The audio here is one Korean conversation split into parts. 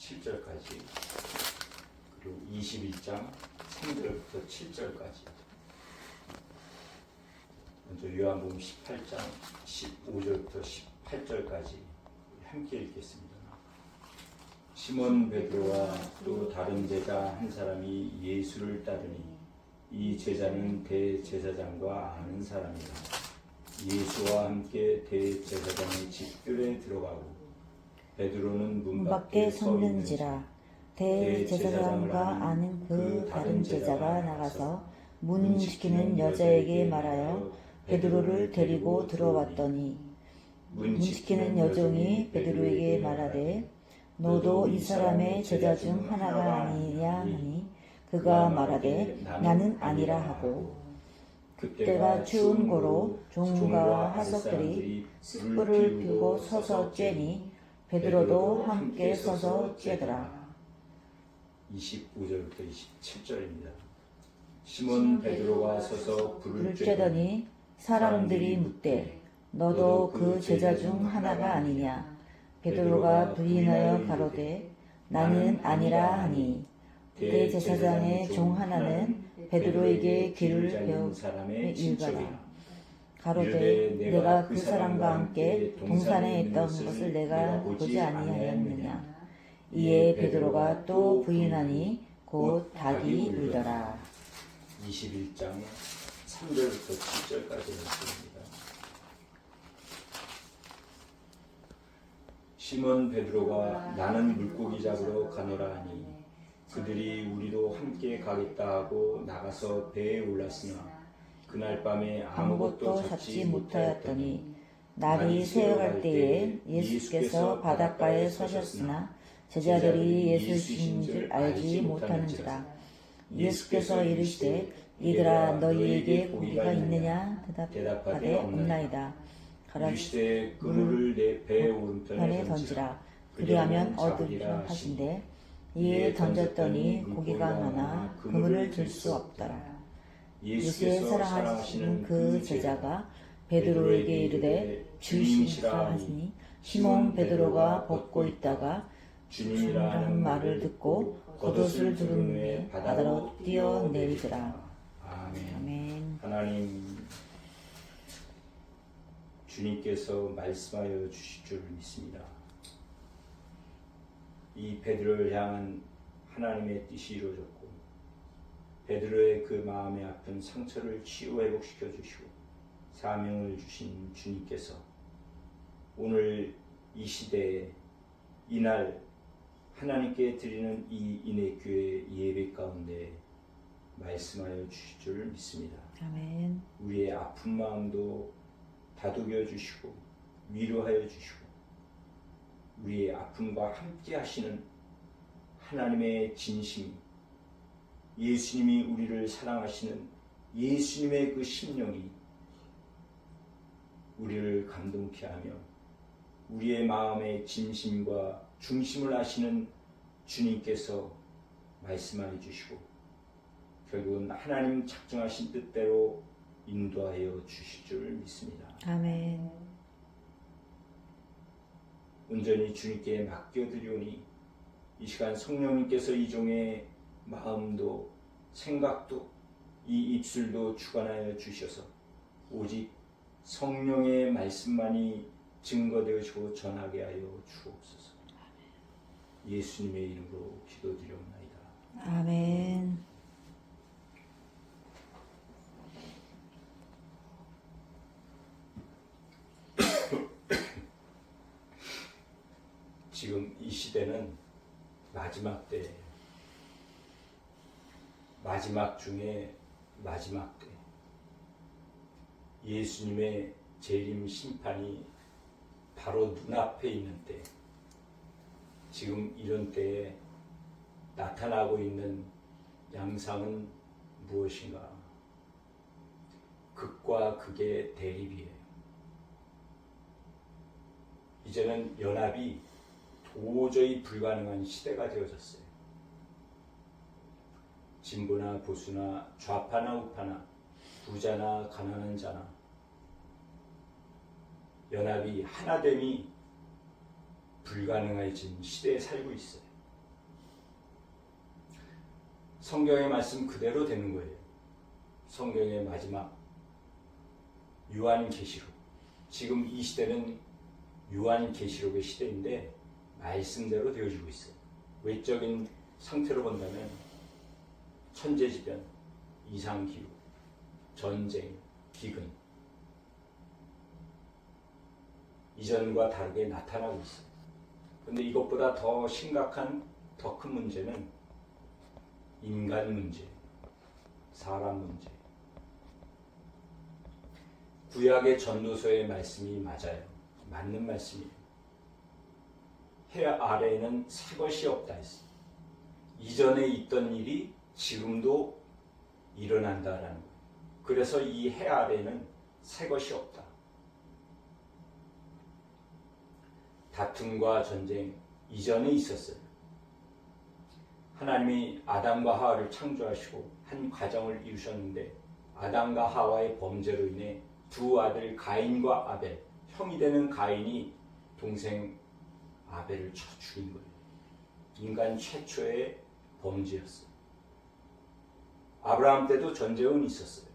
7절까지, 그리고 21장 3절부터 7절까지, 먼저 요한복음 18장 15절부터 18절까지 함께 읽겠습니다. 시몬 베드로와 또 다른 제자 한 사람이 예수를 따르니 이 제자는 대제사장과 아는 사람이라. 예수와 함께 대제사장의 집들에 들어가고 베드로는 문 밖에 서 있는지라. 대제사장과 아는 그 다른 제자가 나가서 문 지키는 여자에게 말하여 베드로를 데리고 들어왔더니 문 지키는 여종이 베드로에게 말하되 너도 이 사람의 제자 중 하나가 아니냐 하니 그가 말하되 나는 아니라 하고, 그때가 추운 고로 종과 하석들이 숯불을 피우고 서서 쬐니 베드로도 함께 서서 쬐더라. 25절부터 27절입니다. 시몬 베드로가 서서 불을 쬐더니 사람들이 묻되 너도 그 제자 중 하나가 아니냐. 베드로가 부인하여 가로되 나는 아니라 하니, 대제사장의 종 하나는 베드로에게 길을 배운 사람의 일가라. 가로되 내가 그 사람과 함께 동산에 있던 것을 내가 보지 아니하였느냐. 이에 베드로가 또 부인하니 곧 닭이 울더라. 21장 3절부터 7절까지 말씀입니다. 시몬 베드로가 나는 물고기 잡으러 가노라 하니 그들이 우리도 함께 가겠다 하고 나가서 배에 올랐으나 그날 밤에 아무것도 잡지 못하였더니 날이 새어갈 때에 예수께서 바닷가에 서셨으나 제자들이 예수이신 줄 알지 못하는지라. 예수께서 이르시되 이들아 너희에게 고기가 있느냐 대답하되 없나이다. 가라시되 그물을 내 배의 오른편에 던지라. 그리하면 얻으리라 하신대. 이에 던졌더니 고기가 많아 그물을 들 수 없더라. 예수의 사랑하시는 그 제자가 베드로에게 이르되 주님이시라 하시니 시몬 베드로가 벗고 있다가 주님이라는 말을 듣고 겉옷을 두른 후에 바다로 뛰어내리더라. 아멘. 하나님, 주님께서 말씀하여 주실 줄 믿습니다. 이 베드로를 향한 하나님의 뜻이 이루어졌고 베드로의 그 마음의 아픈 상처를 치유 회복시켜 주시고 사명을 주신 주님께서 오늘 이 시대에 이날 하나님께 드리는 이 인해교회 예배 가운데 말씀하여 주실 줄 믿습니다. 아멘. 우리의 아픈 마음도 다독여 주시고 위로하여 주시고 우리의 아픔과 함께 하시는 하나님의 진심, 예수님이 우리를 사랑하시는 예수님의 그 심령이 우리를 감동케 하며 우리의 마음의 진심과 중심을 아시는 주님께서 말씀하여 주시고 결국은 하나님 작정하신 뜻대로 인도하여 주실 줄 믿습니다. 아멘. 온전히 주님께 맡겨드리오니 이 시간 성령님께서 이 종의 마음도 생각도 이 입술도 주관하여 주셔서 오직 성령의 말씀만이 증거되시고 전하게 하여 주옵소서. 예수님의 이름으로 기도드리옵나이다. 아멘. 지금 이 시대는 마지막 때예요. 마지막 중에 마지막 때. 예수님의 재림 심판이 바로 눈앞에 있는 때. 지금 이런 때에 나타나고 있는 양상은 무엇인가? 극과 극의 대립이에요. 이제는 연합이 도저히 불가능한 시대가 되어졌어요. 진보나 보수나 좌파나 우파나 부자나 가난한 자나 연합이 하나됨이 불가능해진 시대에 살고 있어요. 성경의 말씀 그대로 되는 거예요. 성경의 마지막 요한계시록. 지금 이 시대는 요한계시록의 시대인데 말씀대로 되어지고 있어요. 외적인 상태로 본다면 천재지변, 이상기후, 전쟁, 기근 이전과 다르게 나타나고 있어요. 그런데 이것보다 더 심각한 더 큰 문제는 인간 문제, 사람 문제. 구약의 전도서의 말씀이 맞아요. 맞는 말씀이에요. 해 아래에는 새 것이 없다 했어요. 이전에 있던 일이 지금도 일어난다라는 거예요. 그래서 이 해 아래에는 새 것이 없다. 다툼과 전쟁 이전에 있었어요. 하나님이 아담과 하와를 창조하시고 한 가정을 이루셨는데 아담과 하와의 범죄로 인해 두 아들 가인과 아벨, 형이 되는 가인이 동생 아벨을 쳐 죽인 거예요. 인간 최초의 범죄였어요. 아브라함 때도 전쟁은 있었어요.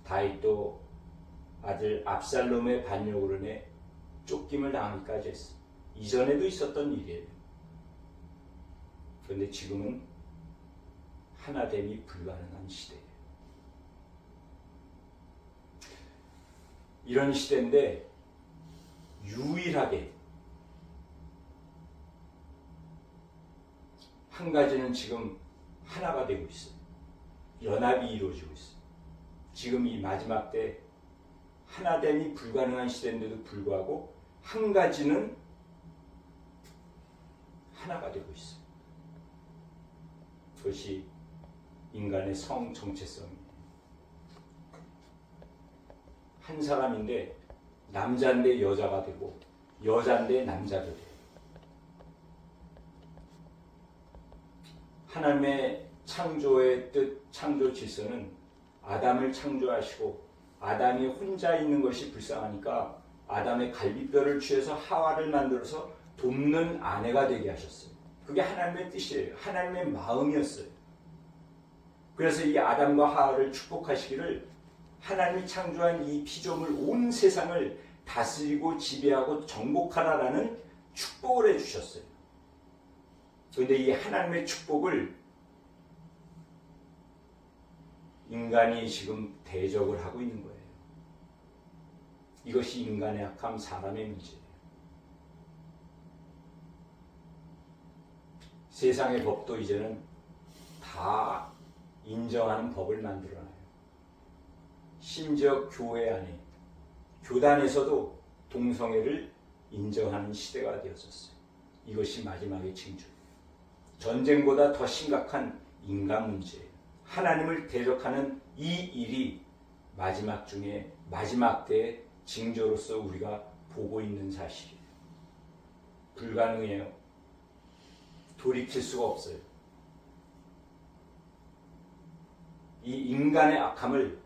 다윗도 아들 압살롬의 반역으로 인해 쫓김을 당하기까지 했어요. 이전에도 있었던 일이에요. 그런데 지금은 하나됨이 불가능한 시대예요. 이런 시대인데 유일하게 한 가지는 지금 하나가 되고 있어요. 연합이 이루어지고 있어요. 지금 이 마지막 때 하나됨이 불가능한 시대인데도 불구하고 한 가지는 하나가 되고 있어요. 그것이 인간의 성 정체성이에요. 한 사람인데 남자인데 여자가 되고 여자인데 남자가 돼요. 하나님의 창조의 뜻, 창조 질서는 아담을 창조하시고 아담이 혼자 있는 것이 불쌍하니까 아담의 갈비뼈를 취해서 하와를 만들어서 돕는 아내가 되게 하셨어요. 그게 하나님의 뜻이에요. 하나님의 마음이었어요. 그래서 이 아담과 하와를 축복하시기를 하나님이 창조한 이 피조물 온 세상을 다스리고 지배하고 정복하라라는 축복을 해주셨어요. 그런데 이 하나님의 축복을 인간이 지금 대적을 하고 있는 거예요. 이것이 인간의 악함, 사람의 문제예요. 세상의 법도 이제는 다 인정하는 법을 만들어놔요. 심지어 교회 안에, 교단에서도 동성애를 인정하는 시대가 되었었어요. 이것이 마지막의 징조예요. 전쟁보다 더 심각한 인간 문제예요. 하나님을 대적하는 이 일이 마지막 중에 마지막 때의 징조로서 우리가 보고 있는 사실이에요. 불가능해요. 돌이킬 수가 없어요. 이 인간의 악함을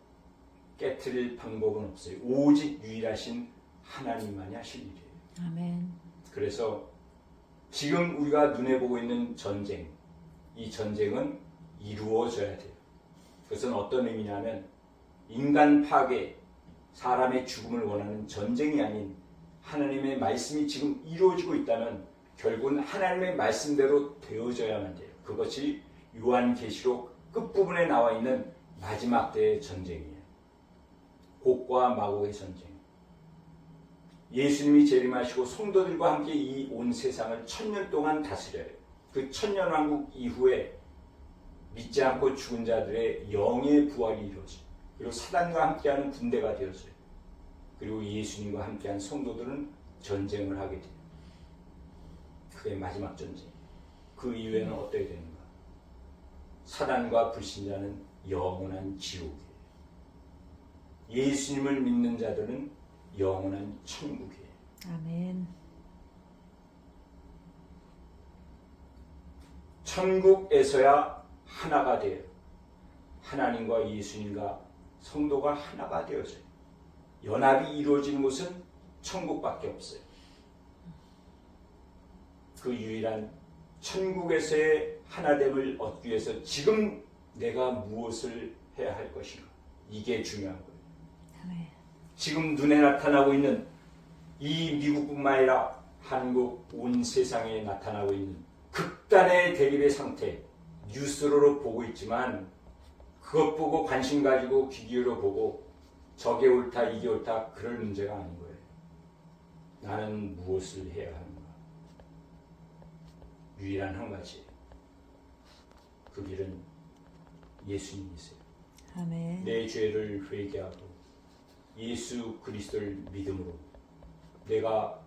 깨트릴 방법은 없어요. 오직 유일하신 하나님만이 하실 일이에요. 아멘. 그래서 지금 우리가 눈에 보고 있는 전쟁, 이 전쟁은 이루어져야 돼요. 그것은 어떤 의미냐면 인간 파괴, 사람의 죽음을 원하는 전쟁이 아닌 하나님의 말씀이 지금 이루어지고 있다면 결국은 하나님의 말씀대로 되어져야만 돼요. 그것이 요한계시록 끝부분에 나와 있는 마지막 때의 전쟁이에요. 곡과 마곡의 전쟁. 예수님이 재림하시고 성도들과 함께 이 온 세상을 1000년 동안 다스려요. 그 1000년 왕국 이후에 믿지 않고 죽은 자들의 영의 부활이 이루어져요. 그리고 사단과 함께하는 군대가 되어져요. 그리고 예수님과 함께한 성도들은 전쟁을 하게 돼요. 그게 마지막 전쟁. 그 이후에는 어떻게 되는가? 사단과 불신자는 영원한 지옥이에요. 예수님을 믿는 자들은 영원한 천국이에요. 아멘. 천국에서야 하나가 돼요. 하나님과 예수님과 성도가 하나가 되어져요. 연합이 이루어지는 곳은 천국밖에 없어요. 그 유일한 천국에서의 하나됨을 얻기 위해서 지금 내가 무엇을 해야 할 것인가? 이게 중요한 거예요. 아멘. 지금 눈에 나타나고 있는 이 미국뿐만 아니라 한국 온 세상에 나타나고 있는 극단의 대립의 상태, 뉴스로 보고 있지만 그것 보고 관심 가지고 귀 기울여 보고 저게 옳다 이게 옳다 그럴 문제가 아닌 거예요. 나는 무엇을 해야 하는가? 유일한 한 가지. 그 길은 예수님이세요. 아멘. 내 죄를 회개하고 예수 그리스도를 믿음으로 내가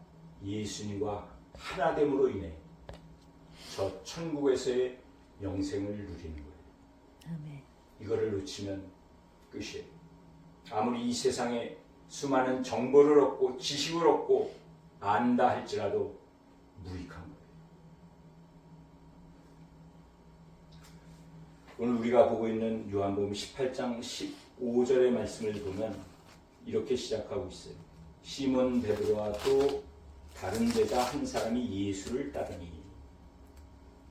예수님과 하나됨으로 인해 저 천국에서의 영생을 누리는 거예요. 아멘. 이거를 놓치면 끝이에요. 아무리 이 세상에 수많은 정보를 얻고 지식을 얻고 안다 할지라도 무익한 거예요. 오늘 우리가 보고 있는 요한복음 18장 15절의 말씀을 보면 이렇게 시작하고 있어요. 시몬 베드로와 또 다른 제자 한 사람이 예수를 따르니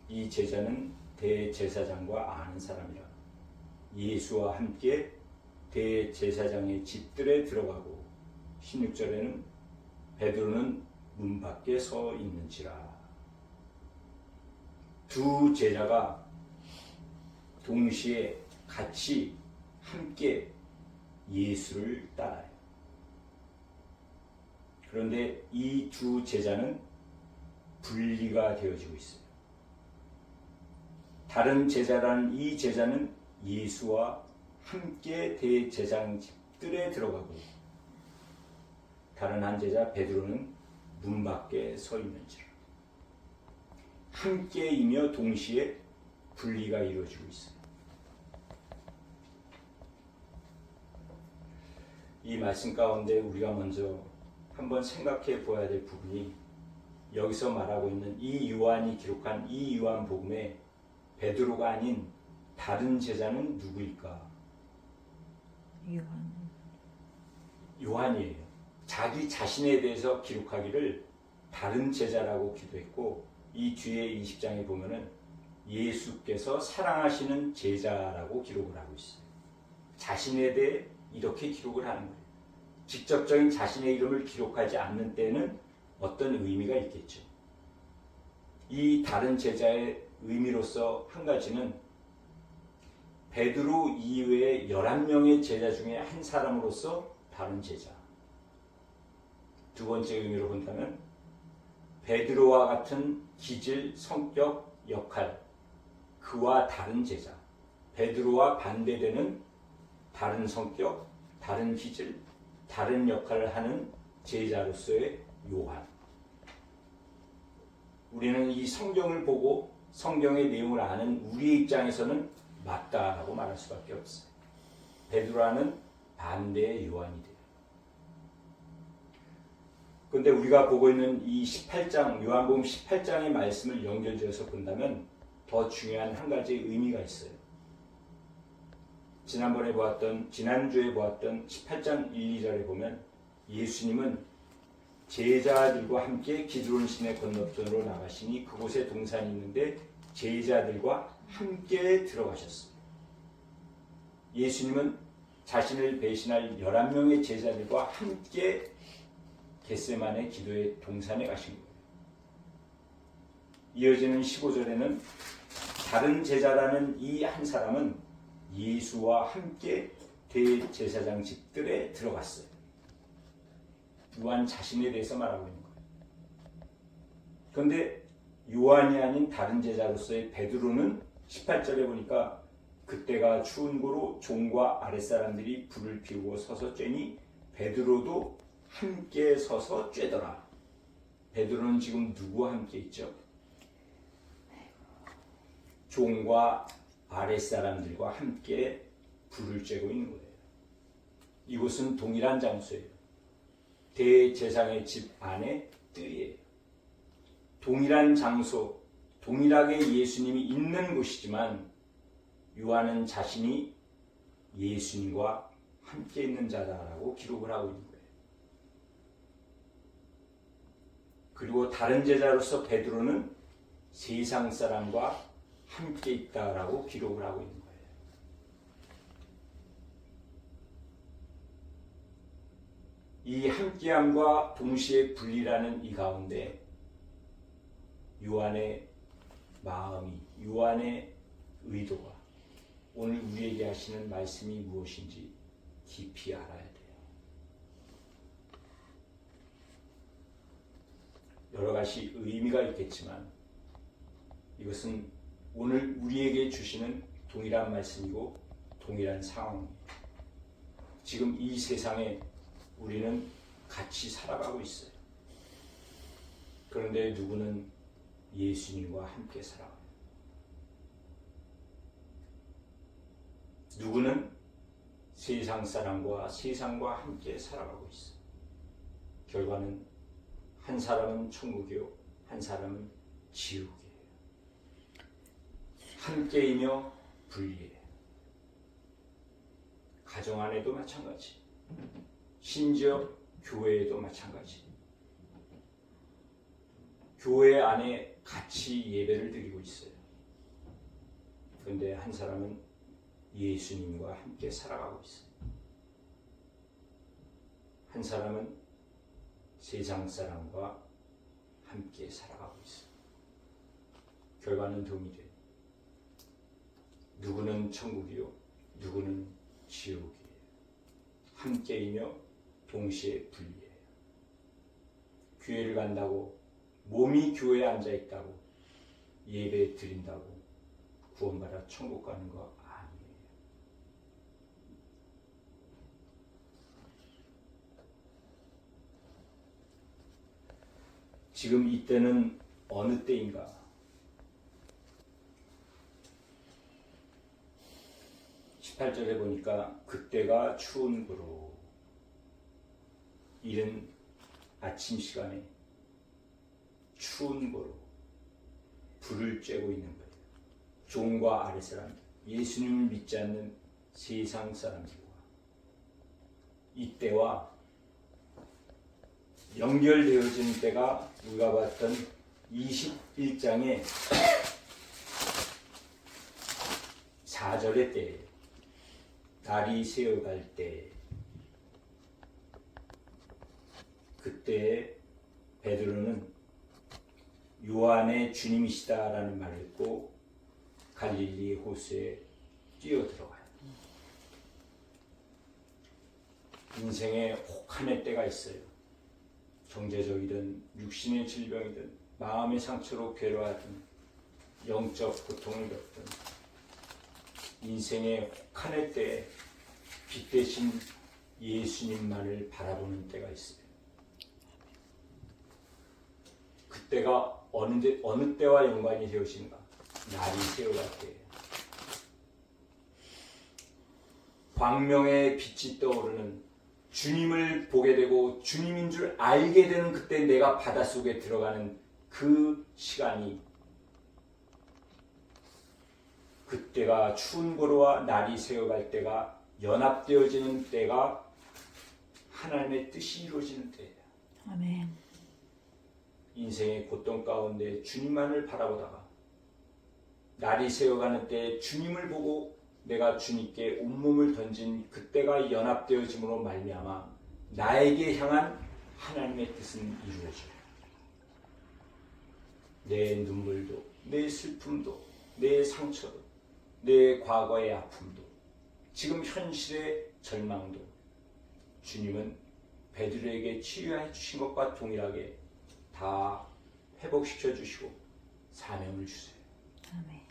이 제자는 대제사장과 아는 사람이라 예수와 함께 대제사장의 집들에 들어가고 16절에는 베드로는 문 밖에 서 있는지라. 두 제자가 동시에 같이 함께 예수를 따라요. 그런데 이 두 제자는 분리가 되어지고 있어요. 다른 제자라는 이 제자는 예수와 함께 대제사장 집들에 들어가고 다른 한 제자 베드로는 문 밖에 서 있는지라. 함께이며 동시에 분리가 이루어지고 있어요. 이 말씀 가운데 우리가 먼저 한번 생각해 보아야 될 부분이 여기서 말하고 있는 이 요한이 기록한 이 요한복음에 베드로가 아닌 다른 제자는 누구일까? 요한이에요. 자기 자신에 대해서 기록하기를 다른 제자라고 기도했고 이 뒤에 20장에 보면은 예수께서 사랑하시는 제자라고 기록을 하고 있어요. 자신에 대해 이렇게 기록을 하는 거예요. 직접적인 자신의 이름을 기록하지 않는 때는 어떤 의미가 있겠죠. 이 다른 제자의 의미로서 한 가지는 베드로 이외의 11명의 제자 중에 한 사람으로서 다른 제자. 두 번째 의미로 본다면 베드로와 같은 기질, 성격, 역할, 그와 다른 제자. 베드로와 반대되는 다른 성격, 다른 기질, 다른 역할을 하는 제자로서의 요한. 우리는 이 성경을 보고 성경의 내용을 아는 우리의 입장에서는 맞다라고 말할 수밖에 없어요. 베드로와는 반대의 요한이 돼요. 그런데 우리가 보고 있는 이 18장, 요한복음 18장의 말씀을 연결지어서 본다면 더 중요한 한 가지 의미가 있어요. 지난주에 보았던 18장 1, 2절에 보면 예수님은 제자들과 함께 기드론 시내 건너편으로 나가시니 그곳에 동산이 있는데 제자들과 함께 들어가셨어요. 예수님은 자신을 배신할 11명의 제자들과 함께 겟세마네 기도의 동산에 가신 거예요. 이어지는 15절에는 다른 제자라는 이 한 사람은 예수와 함께 대제사장 집들에 들어갔어요. 요한 자신에 대해서 말하고 있는 거예요. 그런데 요한이 아닌 다른 제자로서의 베드로는 18절에 보니까 그때가 추운 고로 종과 아랫사람들이 불을 피우고 서서 쬐니 베드로도 함께 서서 쬐더라. 베드로는 지금 누구와 함께 있죠? 종과 아랫사람들과 함께 불을 쬐고 있는 거예요. 이곳은 동일한 장소예요. 대제사장의 집 안에 뜰이에요. 동일한 장소, 동일하게 예수님이 있는 곳이지만 요한은 자신이 예수님과 함께 있는 자다라고 기록을 하고 있는 거예요. 그리고 다른 제자로서 베드로는 세상 사람과 함께 있다라고 기록을 하고 있는 거예요. 이 함께함과 동시에 분리라는 이 가운데 요한의 마음이, 요한의 의도가 오늘 우리에게 하시는 말씀이 무엇인지 깊이 알아야 돼요. 여러 가지 의미가 있겠지만 이것은 오늘 우리에게 주시는 동일한 말씀이고 동일한 상황입니다. 지금 이 세상에 우리는 같이 살아가고 있어요. 그런데 누구는 예수님과 함께 살아가요. 누구는 세상 사람과 세상과 함께 살아가고 있어요. 결과는 한 사람은 천국이요, 한 사람은 지옥이에요. 함께이며 분리해요. 가정 안에도 마찬가지. 심지어 교회에도 마찬가지. 교회 안에 같이 예배를 드리고 있어요. 그런데 한 사람은 예수님과 함께 살아가고 있어요. 한 사람은 세상 사람과 함께 살아가고 있어요. 결과는 동일해요. 누구는 천국이요, 누구는 지옥이에요. 함께이며 동시에 분리해요. 교회를 간다고, 몸이 교회에 앉아있다고, 예배 드린다고 구원받아 천국 가는 거 아니에요. 지금 이때는 어느 때인가? 18절에 보니까 그때가 추운 고로, 이른 아침 시간에 추운 고로 불을 쬐고 있는 거예요. 종과 아랫 사람들, 예수님을 믿지 않는 세상 사람들과 이때와 연결되어지는 때가 우리가 봤던 21장의 4절의 때예요. 날이 새어갈 때, 그때 베드로는 요한의 주님이시다라는 말을 듣고 갈릴리 호수에 뛰어들어가요. 인생에 혹한의 때가 있어요. 경제적이든 육신의 질병이든 마음의 상처로 괴로워하든 영적 고통을 겪든 인생의 혹한의 때에 빛 대신 예수님만을 바라보는 때가 있어요. 그때가 어느 때와 연관이 되어지는가? 날이 새어갈 때예요. 광명의 빛이 떠오르는 주님을 보게 되고 주님인 줄 알게 되는 그때 내가 바닷속에 들어가는 그 시간이, 그때가 추운 고로와 날이 새어갈 때가 연합되어지는 때가 하나님의 뜻이 이루어지는 때예요. 아멘. 인생의 고통 가운데 주님만을 바라보다가 날이 새어가는 때에 주님을 보고 내가 주님께 온몸을 던진 그때가 연합되어짐으로 말미암아 나에게 향한 하나님의 뜻은 이루어져요. 내 눈물도, 내 슬픔도, 내 상처도, 내 과거의 아픔도, 지금 현실의 절망도 주님은 베드로에게 치유해 주신 것과 동일하게 다 회복시켜 주시고 사명을 주세요. 아멘.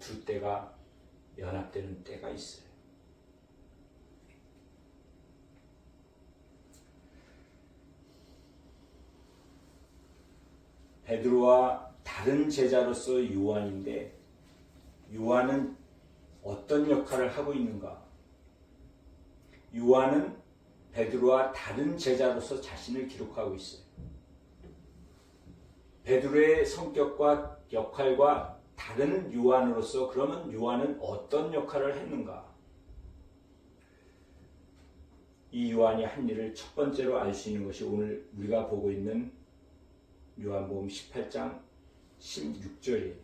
두 때가 연합되는 때가 있어요. 베드로와 다른 제자로서 요한인데, 요한은 어떤 역할을 하고 있는가? 요한은 베드로와 다른 제자로서 자신을 기록하고 있어요. 베드로의 성격과 역할과 다른 요한으로서 그러면 요한은 어떤 역할을 했는가? 이 요한이 한 일을 첫 번째로 알 수 있는 것이 오늘 우리가 보고 있는 요한복음 18장 16절이에요.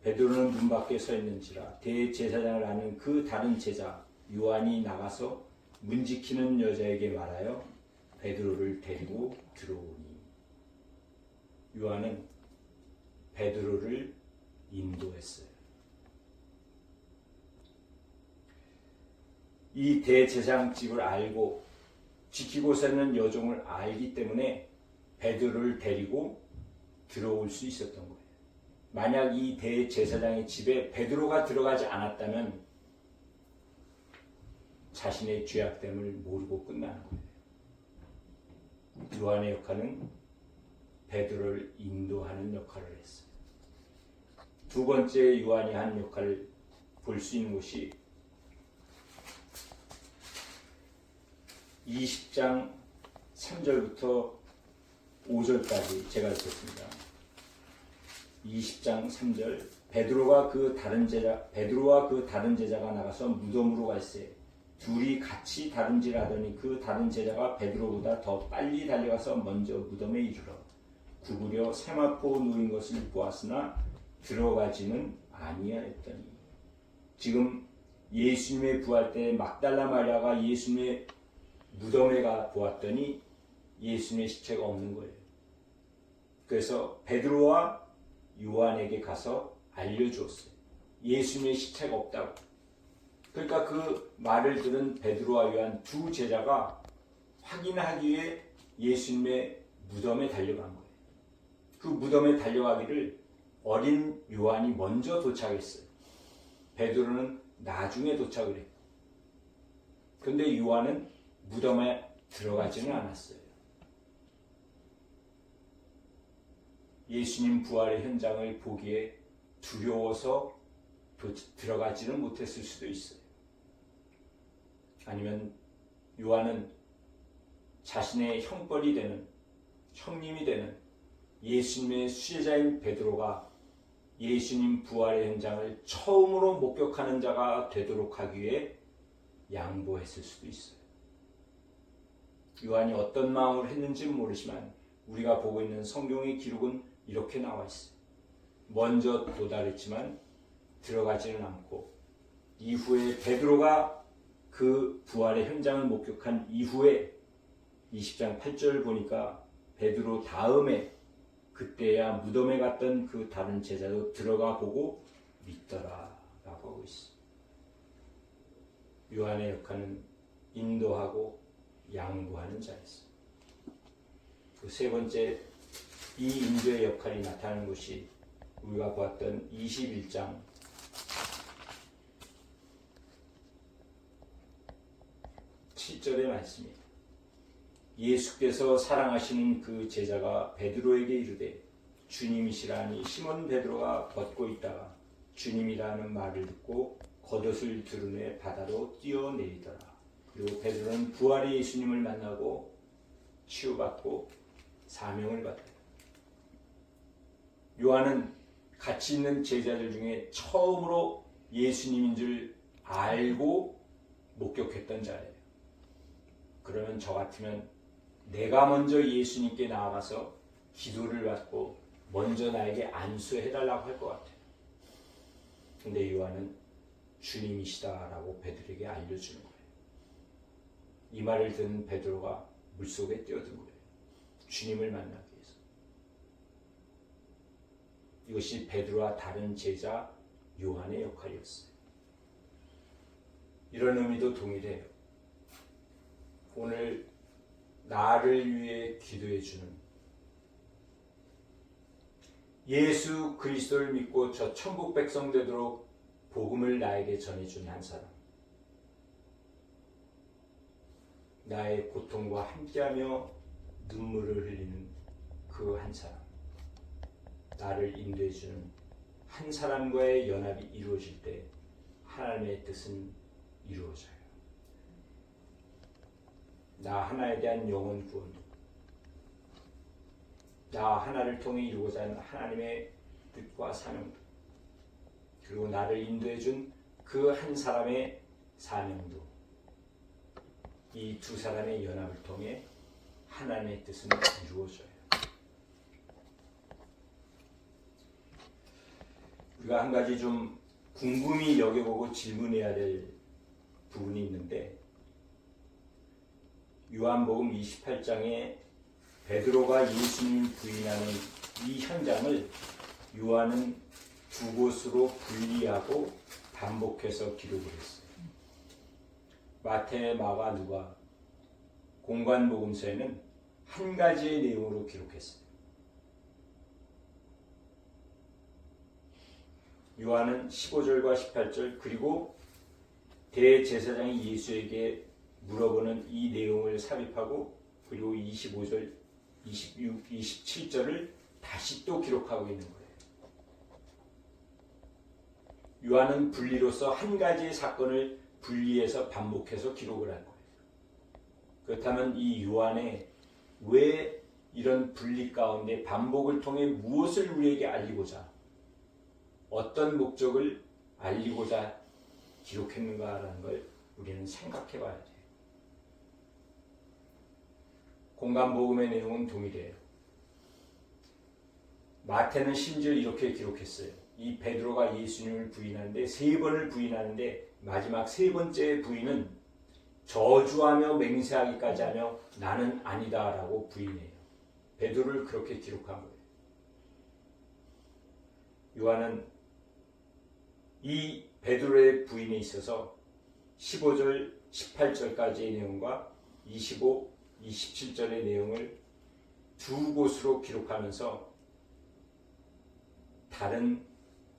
베드로는 문 밖에 서 있는지라 대제사장을 아는 그 다른 제자 요한이 나가서 문 지키는 여자에게 말하여 베드로를 데리고 들어오니. 요한은 베드로를 인도했어요. 이 대제사장집을 알고 지키고 사는 여종을 알기 때문에 베드로를 데리고 들어올 수 있었던 거예요. 만약 이 대제사장의 집에 베드로가 들어가지 않았다면 자신의 죄악됨을 모르고 끝나는 거예요. 요한의 역할은 베드로를 인도하는 역할을 했어요. 두 번째 요한이 한 역할을 볼 수 있는 것이 20장 3절부터 5절까지 제가 읽겠습니다. 20장 3절 베드로와 그 다른 제자가 나가서 무덤으로 갈새 둘이 같이 다름질하더니 그 다른 제자가 베드로보다 더 빨리 달려가서 먼저 무덤에 이르러 구부려 세마포 놓인 것을 보았으나 들어가지는 아니하였더니. 지금 예수님의 부활 때 막달라 마리아가 예수님의 무덤에 가 보았더니 예수님의 시체가 없는 거예요. 그래서 베드로와 요한에게 가서 알려주었어요. 예수님의 시체가 없다고. 그러니까 그 말을 들은 베드로와 요한 두 제자가 확인하기 위해 예수님의 무덤에 달려간 거예요. 그 무덤에 달려가기를 어린 요한이 먼저 도착했어요. 베드로는 나중에 도착을 했고. 그런데 요한은 무덤에 들어가지는 않았어요. 예수님 부활의 현장을 보기에 두려워서 들어가지는 못했을 수도 있어요. 아니면 요한은 자신의 형벌이 되는, 형님이 되는 예수님의 수제자인 베드로가 예수님 부활의 현장을 처음으로 목격하는 자가 되도록 하기 위해 양보했을 수도 있어요. 요한이 어떤 마음을 했는지는 모르지만 우리가 보고 있는 성경의 기록은 이렇게 나와 있어요. 먼저 도달했지만 들어가지는 않고 이후에 베드로가 그 부활의 현장을 목격한 이후에 20장 8절을 보니까 베드로 다음에 그때야 무덤에 갔던 그 다른 제자도 들어가 보고 믿더라 라고 하고 있어요. 요한의 역할은 인도하고 양보하는 자였어요. 그 세 번째 이 인도의 역할이 나타나는 것이 우리가 보았던 21장 7절의 말씀입니다. 예수께서 사랑하시는 그 제자가 베드로에게 이르되 주님이시라니 시몬 베드로가 벗고 있다가 주님이라는 말을 듣고 겉옷을 두르매 바다로 뛰어내리더라. 그리고 베드로는 부활의 예수님을 만나고 치유받고 사명을 받았다. 요한은 같이 있는 제자들 중에 처음으로 예수님인 줄 알고 목격했던 자예요. 그러면 저 같으면 내가 먼저 예수님께 나아가서 기도를 받고 먼저 나에게 안수해달라고 할 것 같아요. 근데 요한은 주님이시다라고 베드로에게 알려주는 거예요. 이 말을 듣는 베드로가 물속에 뛰어든 거예요. 주님을 만나기 위해서. 이것이 베드로와 다른 제자 요한의 역할이었어요. 이런 의미도 동일해요. 오늘 나를 위해 기도해 주는 예수 그리스도를 믿고 저 천국 백성 되도록 복음을 나에게 전해준 한 사람, 나의 고통과 함께하며 눈물을 흘리는 그 한 사람, 나를 인도해 주는 한 사람과의 연합이 이루어질 때 하나님의 뜻은 이루어져요. 나 하나에 대한 영혼 구원도, 나 하나를 통해 이루고자 하는 하나님의 뜻과 사명도, 그리고 나를 인도해 준 그 한 사람의 사명도, 이 두 사람의 연합을 통해 하나님의 뜻은 이루어져요. 우리가 한 가지 좀 궁금히 여겨보고 질문해야 될 부분이 있는데, 요한복음 28장에 베드로가 예수님을 부인하는 이 현장을 요한은 두 곳으로 분리하고 반복해서 기록을 했어요. 마태, 마가, 누가 공관복음서에는 한 가지의 내용으로 기록했어요. 요한은 15절과 18절 그리고 대제사장이 예수에게 물어보는 이 내용을 삽입하고 그리고 25절, 26, 27절을 다시 또 기록하고 있는 거예요. 요한은 분리로서 한 가지의 사건을 분리해서 반복해서 기록을 한 거예요. 그렇다면 이 요한에 왜 이런 분리 가운데 반복을 통해 무엇을 우리에게 알리고자, 어떤 목적을 알리고자 기록했는가라는 걸 우리는 생각해 봐야 돼요. 공관복음의 내용은 동일해요. 마태는 심지어 이렇게 기록했어요. 이 베드로가 예수님을 부인하는데 세 번을 부인하는데 마지막 세 번째 부인은 저주하며 맹세하기까지 하며 나는 아니다라고 부인해요. 베드로를 그렇게 기록한 거예요. 요한은 이 베드로의 부인에 있어서 15절, 18절까지의 내용과 25, 27절의 내용을 두 곳으로 기록하면서 다른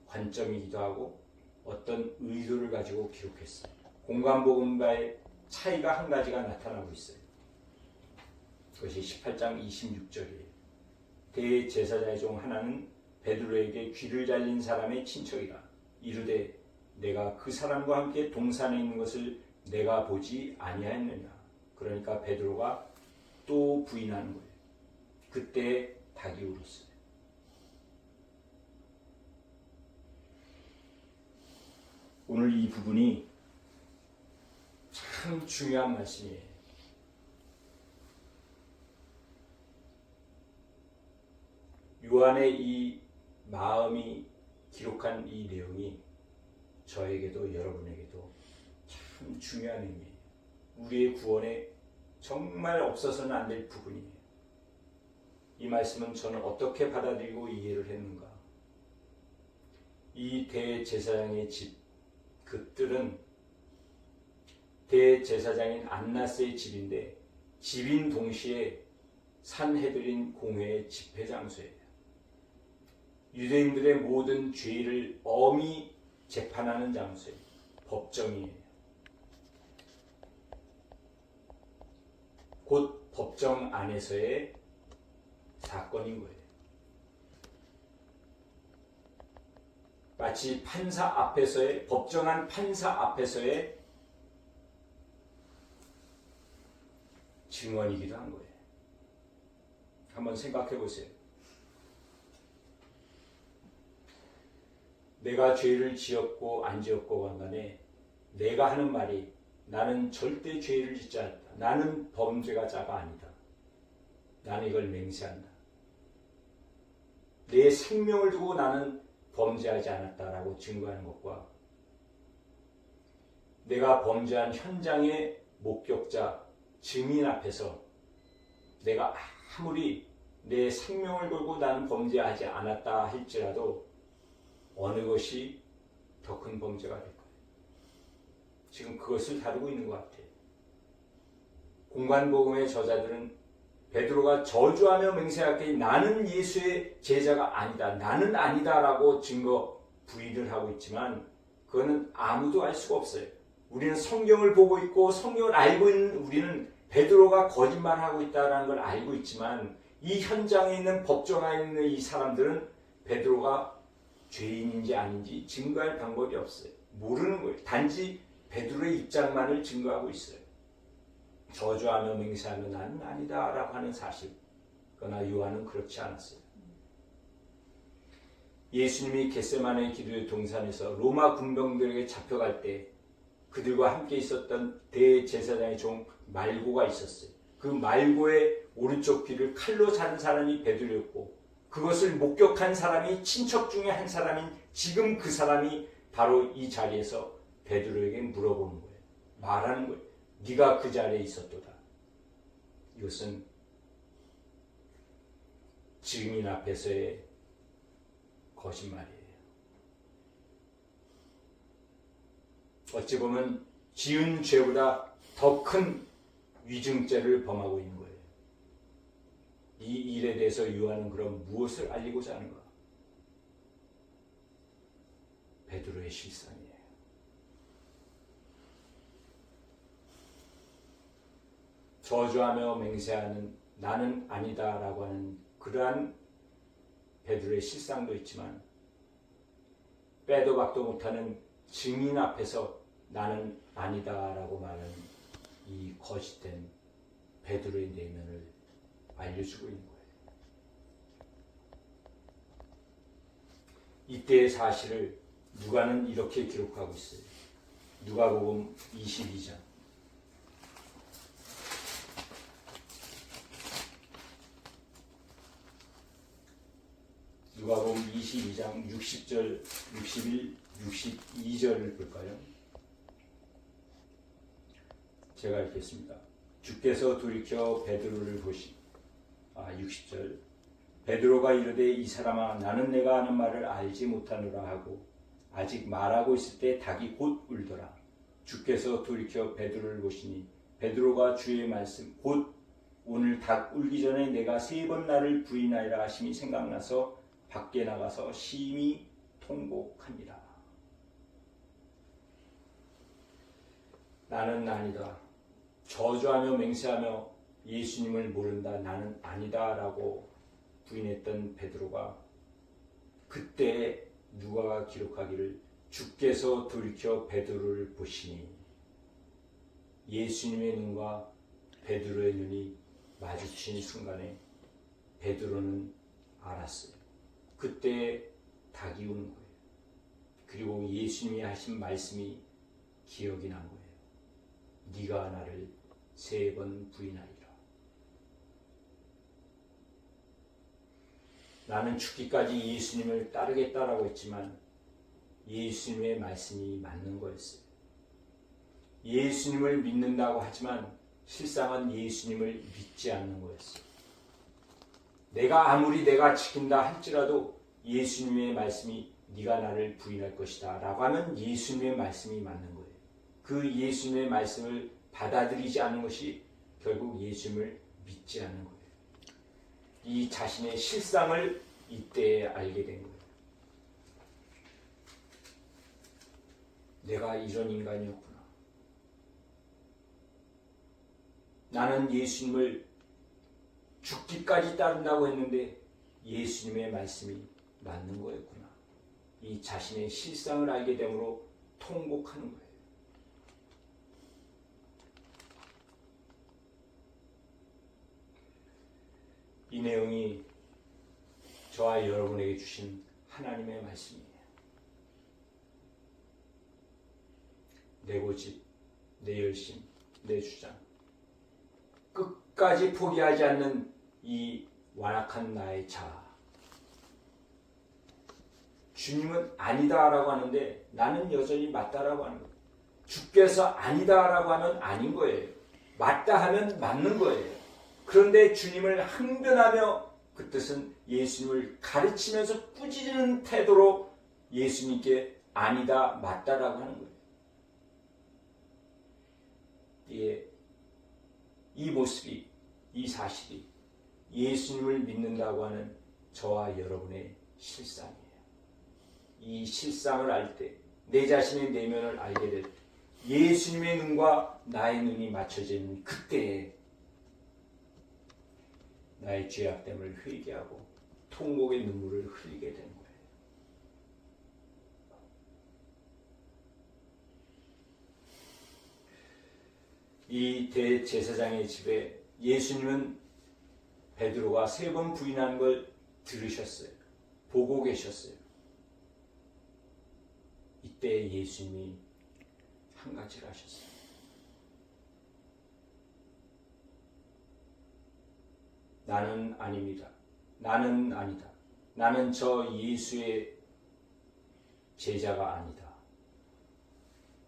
관점이기도 하고 어떤 의도를 가지고 기록했어요. 공관복음과의 차이가 한 가지가 나타나고 있어요. 그것이 18장 26절이에요. 대제사장의 종 하나는 베드로에게 귀를 잘린 사람의 친척이라 이르되 내가 그 사람과 함께 동산에 있는 것을 내가 보지 아니하였느냐. 그러니까 베드로가 또 부인하는 거예요. 그때 닭이 울었어요. 오늘 이 부분이 참 중요한 말씀이에요. 요한의 이 마음이 기록한 이 내용이 저에게도 여러분에게도 참 중요한 의미예요. 우리의 구원에 정말 없어서는 안 될 부분이에요. 이 말씀은 저는 어떻게 받아들이고 이해를 했는가? 이 대제사장의 집, 그 뜰은 대제사장인 안나스의 집인데 집인 동시에 산헤드린 공회의 집회 장소예요. 유대인들의 모든 죄를 엄히 재판하는 장소예요. 법정이에요. 곧 법정 안에서의 사건인 거예요. 마치 판사 앞에서의, 법정한 판사 앞에서의 증언이기도 한 거예요. 한번 생각해 보세요. 내가 죄를 지었고 안 지었고 간에 내가 하는 말이 나는 절대 죄를 짓지 않았다. 나는 범죄자가 아니다. 나는 이걸 맹세한다. 내 생명을 두고 나는 범죄하지 않았다라고 증거하는 것과 내가 범죄한 현장의 목격자, 증인 앞에서 내가 아무리 내 생명을 걸고 나는 범죄하지 않았다 할지라도 어느 것이 더 큰 범죄가 될 거예요. 지금 그것을 다루고 있는 것 같아요. 공관복음의 저자들은 베드로가 저주하며 맹세하기에 나는 예수의 제자가 아니다. 나는 아니다라고 증거 부인을 하고 있지만 그거는 아무도 알 수가 없어요. 우리는 성경을 보고 있고 성경을 알고 있는 우리는 베드로가 거짓말하고 있다는 걸 알고 있지만 이 현장에 있는 법정에 있는 이 사람들은 베드로가 죄인인지 아닌지 증거할 방법이 없어요. 모르는 거예요. 단지 베드로의 입장만을 증거하고 있어요. 저주하며 맹세하며 나는 아니다 라고 하는 사실. 그러나 요한은 그렇지 않았어요. 예수님이 겟세마네 기도의 동산에서 로마 군병들에게 잡혀갈 때 그들과 함께 있었던 대제사장의 종 말고가 있었어요. 그 말고의 오른쪽 귀를 칼로 자른 사람이 베드로였고 그것을 목격한 사람이 친척 중에 한 사람인 지금 그 사람이 바로 이 자리에서 베드로에게 물어보는 거예요. 말하는 거예요. 네가 그 자리에 있었도다. 이것은 증인 앞에서의 거짓말이에요. 어찌 보면 지은 죄보다 더 큰 위증죄를 범하고 있는 거예요. 이 일에 대해서 요한은 그럼 무엇을 알리고자 하는가? 베드로의 실상이에요. 저주하며 맹세하는 나는 아니다라고 하는 그러한 베드로의 실상도 있지만 빼도 박도 못하는 증인 앞에서 나는 아니다라고 말하는 이 거짓된 베드로의 내면을 알려주고 있는 거예요. 이때의 사실을 누가는 이렇게 기록하고 있어요. 누가복음 22장. 누가복음 22장 60절, 61, 62절을 볼까요? 제가 읽겠습니다. 주께서 돌이켜 베드로를 보시 60절 베드로가 이르되 이 사람아 나는 내가 하는 말을 알지 못하노라 하고 아직 말하고 있을 때 닭이 곧 울더라. 주께서 돌이켜 베드로를 보시니 베드로가 주의 말씀 곧 오늘 닭 울기 전에 내가 3번 나를 부인하리라 하심이 생각나서 밖에 나가서 심히 통곡합니다. 나는 아니다. 저주하며 맹세하며 예수님을 모른다. 나는 아니다. 라고 부인했던 베드로가 그때 누가가 기록하기를 주께서 돌이켜 베드로를 보시니 예수님의 눈과 베드로의 눈이 마주친 순간에 베드로는 알았어요. 그때 닭이 우는 거예요. 그리고 예수님이 하신 말씀이 기억이 난 거예요. 네가 나를 3번 부인하리라. 나는 죽기까지 예수님을 따르겠다라고 했지만 예수님의 말씀이 맞는 거였어요. 예수님을 믿는다고 하지만 실상은 예수님을 믿지 않는 거였어요. 내가 지킨다 할지라도 예수님의 말씀이 네가 나를 부인할 것이다 라고 하면 예수님의 말씀이 맞는 거예요. 그 예수님의 말씀을 받아들이지 않는 것이 결국 예수님을 믿지 않는 거예요. 이 자신의 실상을 이때에 알게 된 거예요. 내가 이런 인간이었구나. 나는 예수님을 죽기까지 따른다고 했는데 예수님의 말씀이 맞는 거였구나. 이 자신의 실상을 알게 되므로 통곡하는 거예요. 이 내용이 저와 여러분에게 주신 하나님의 말씀이에요. 내 고집, 내 열심, 내 주장, 끝까지 포기하지 않는 이 완악한 나의 자아. 주님은 아니다라고 하는데 나는 여전히 맞다라고 하는 거예요. 주께서 아니다라고 하면 아닌 거예요. 맞다 하면 맞는 거예요. 그런데 주님을 항변하며 그 뜻은 예수님을 가르치면서 꾸짖는 태도로 예수님께 아니다, 맞다라고 하는 거예요. 이 모습이, 이 사실이 예수님을 믿는다고 하는 저와 여러분의 실상이에요. 이 실상을 알 때, 내 자신의 내면을 알게 될 때, 예수님의 눈과 나의 눈이 맞춰지는 그때에 나의 죄악됨을 회개하고 통곡의 눈물을 흘리게 되는 거예요. 이 대제사장의 집에 예수님은 베드로가 3번 부인한 걸 들으셨어요. 보고 계셨어요. 이때 예수님이 한 가지를 하셨어요. 나는 아닙니다. 나는 아니다. 나는 저 예수의 제자가 아니다.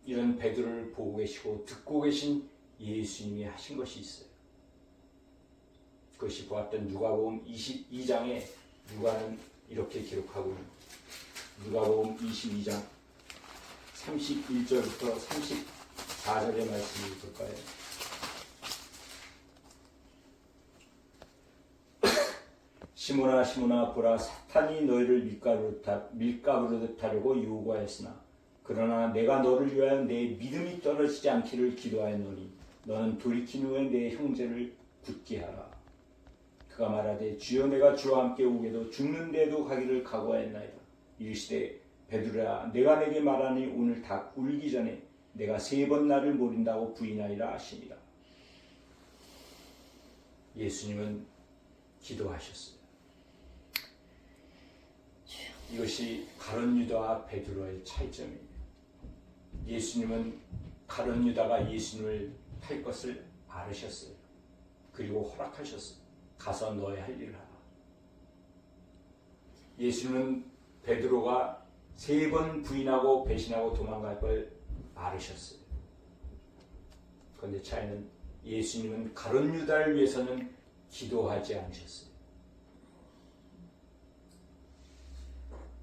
이런 베드로를 보고 계시고 듣고 계신 예수님이 하신 것이 있어요. 그것이 보았던 누가복음 22장에 누가는 이렇게 기록하고 있는 누가복음 22장 31절부터 34절의 말씀을 볼까요? 시몬아 시몬아 보라 사탄이 너희를 밀가루로 하려고 요구하였으나 그러나 내가 너를 위하여 내 믿음이 떨어지지 않기를 기도하였노니 너는 돌이킨 후에 내 형제를 굳게 하라. 그가 말하되 주여 내가 주와 함께 오게도 죽는 데도 가기를 각오하였나이다. 이르시되 베드로야 내가 내게 말하니 오늘 닭 울기 전에 내가 3번 나를 모른다고 부인하리라 하시니라. 예수님은 기도하셨어요. 이것이 가룟 유다와 베드로의 차이점이에요. 예수님은 가룟 유다가 예수님을 팔 것을 알으셨어요. 그리고 허락하셨어요. 가서 너의 할 일을 하라. 예수님은 베드로가 3번 부인하고 배신하고 도망갈 걸 알으셨어요. 그런데 차이는 예수님은 가룟 유다를 위해서는 기도하지 않으셨어요.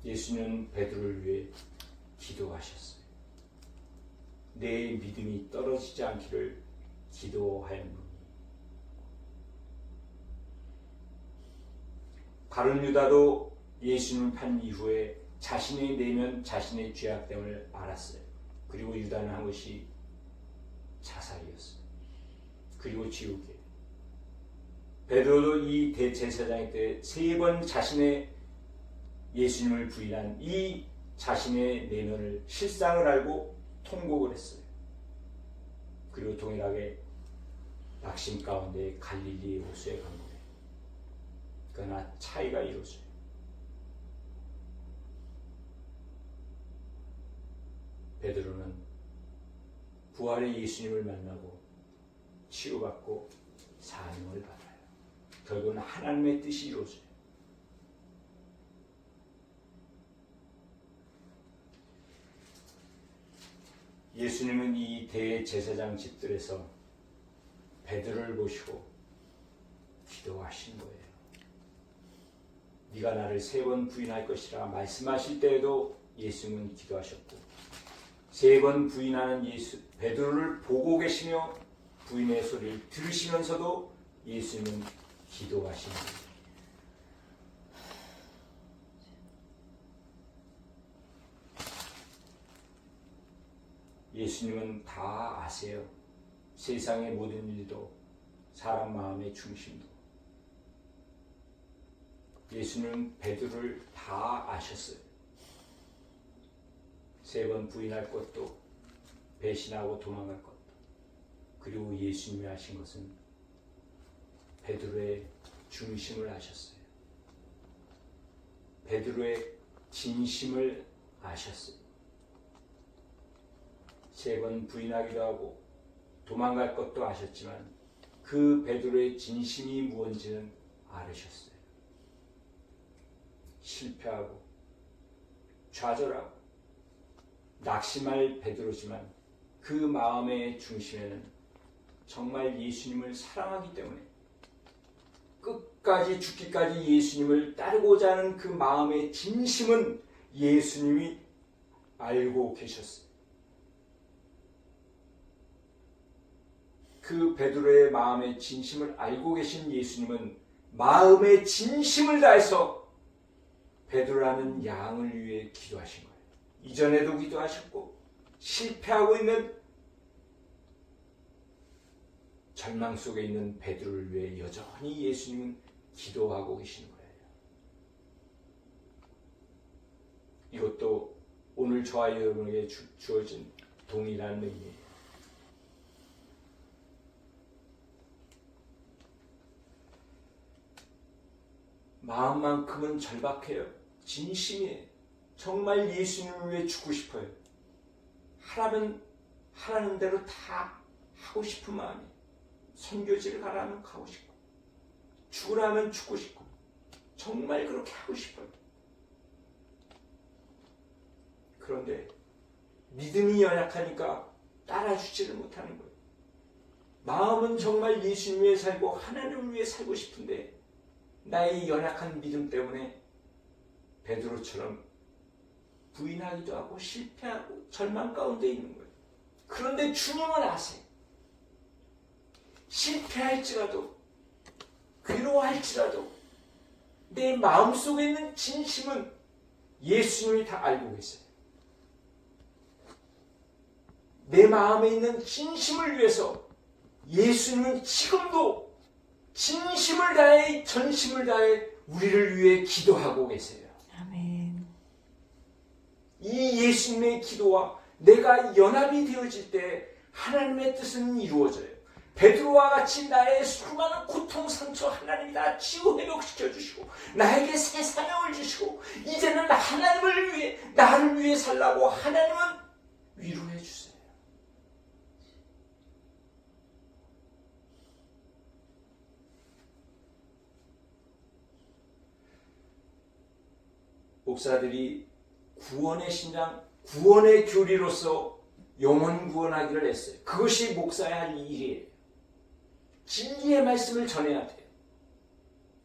예수님은 베드로를 위해 기도하셨어요. 내 믿음이 떨어지지 않기를 기도하였노니. 가룟 유다도 예수님을 판 이후에 자신의 내면 자신의 죄악됨을 알았어요. 그리고 유다는 한 것이 자살이었어요. 그리고 지옥에. 베드로도 이 대제사장 때 3번 자신의 예수님을 부인한 이 자신의 내면을 실상을 알고 통곡을 했어요. 그리고 동일하게 낙심 가운데 갈릴리 호수에 간 거예요. 그러나 차이가 이루어져요. 베드로는 부활의 예수님을 만나고 치유받고 사명을 받아요. 결국은 하나님의 뜻이 이루어져요. 예수님은 이 대제사장 집들에서 베드로를 보시고 기도하신 거예요. 네가 나를 3번 부인할 것이라 말씀하실 때에도 예수님은 기도하셨고 3번 부인하는 베드로를 보고 계시며 부인의 소리를 들으시면서도 예수님은 기도하신 거예요. 예수님은 다 아세요. 세상의 모든 일도 사람 마음의 중심도. 예수님은 베드로를 다 아셨어요. 3번 부인할 것도 배신하고 도망갈 것도. 그리고 예수님이 하신 것은 베드로의 중심을 아셨어요. 베드로의 진심을 아셨어요. 3번 부인하기도 하고 도망갈 것도 아셨지만 그 베드로의 진심이 무엇인지는 알으셨어요. 실패하고 좌절하고 낙심할 베드로지만 그 마음의 중심에는 정말 예수님을 사랑하기 때문에 끝까지 죽기까지 예수님을 따르고자 하는 그 마음의 진심은 예수님이 알고 계셨어요. 그 베드로의 마음의 진심을 알고 계신 예수님은 마음의 진심을 다해서 베드로라는 양을 위해 기도하신 거예요. 이전에도 기도하셨고 실패하고 있는 절망 속에 있는 베드로를 위해 여전히 예수님은 기도하고 계시는 거예요. 이것도 오늘 저와 여러분에게 주어진 동일한 의미예요. 마음만큼은 절박해요. 진심이에요. 정말 예수님을 위해 죽고 싶어요. 하라면 하라는 대로 다 하고 싶은 마음이에요. 선교지를 가라면 가고 싶고 죽으라면 죽고 싶고 정말 그렇게 하고 싶어요. 그런데 믿음이 연약하니까 따라주지를 못하는 거예요. 마음은 정말 예수님 위해 살고 하나님을 위해 살고 싶은데 나의 연약한 믿음 때문에 베드로처럼 부인하기도 하고 실패하고 절망 가운데 있는 거예요. 그런데 주님은 아세요. 실패할지라도 괴로워할지라도 내 마음속에 있는 진심은 예수님이 다 알고 계세요. 내 마음에 있는 진심을 위해서 예수님은 지금도 진심을 다해 전심을 다해 우리를 위해 기도하고 계세요. 아멘. 이 예수님의 기도와 내가 연합이 되어질 때 하나님의 뜻은 이루어져요. 베드로와 같이 나의 수많은 고통, 상처 하나님이 다 치유 회복시켜 주시고 나에게 새 사명을 주시고 이제는 하나님을 위해 나를 위해 살라고 하나님은 위로해 주세요. 목사들이 구원의 신장, 구원의 교리로서 영혼 구원하기를 했어요. 그것이 목사의 할 일이에요. 진리의 말씀을 전해야 돼요.